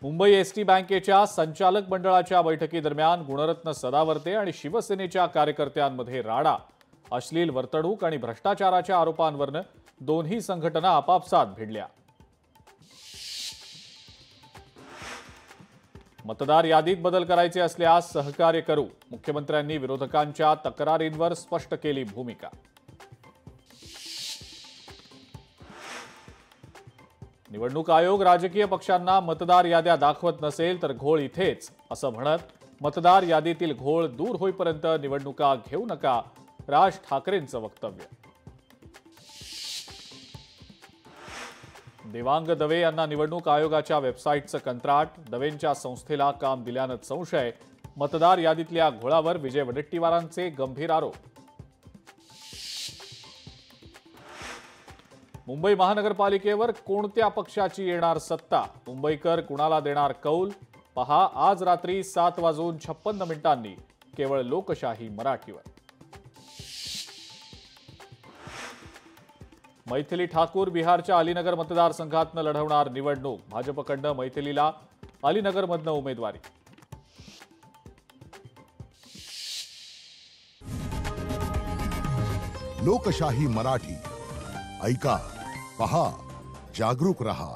Mumbai ST बँकेच्या संचालक मंडळाच्या बैठकीदरम्यान गुणरत्न सदावर्ते आणि शिवसेनेच्या कार्यकर्त्यांमध्ये राडा। अश्लील वर्तणूक आणि भ्रष्टाचाराच्या आरोपांवरून दोन्ही संघटना आपापसात भिडल्या। मतदार यादीत बदल करायचे असल्यास सहकार्य करू, मुख्यमंत्र्यांनी विरोधकांच्या तक्रारींवर स्पष्ट केली भूमिका। निवडणूक आयोग राजकीय पक्षांना मतदार याद्या दाखवत नसेल तर घोळ इथेच असं म्हणत मतदार यादीतील घोळ दूर होईपर्यंत निवडणुका घेऊ नका, राज ठाकरेंचं वक्तव्य। देवांग दवे यांना निवडणूक आयोगाच्या वेबसाईटचं कंत्राट, दवेंच्या संस्थेला काम दिल्यानं संशय, मतदार यादीतल्या घोळावर विजय वडेट्टीवारांचे गंभीर आरोप। मुंबई महानगरपालिकेवर कोणत्या पक्षाची येणार सत्ता, मुंबईकर कुणाला देणार कौल, पहा आज रात्री 7:56 केवळ लोकशाही मराठीवर। मैथिली ठाकूर बिहारच्या अलीनगर मतदारसंघातनं लढवणार निवडणूक, भाजपकडनं मैथिलीला अलीनगरमधनं उमेदवारी। लोकशाही मराठी ऐका, पहा, जागरूक रहा।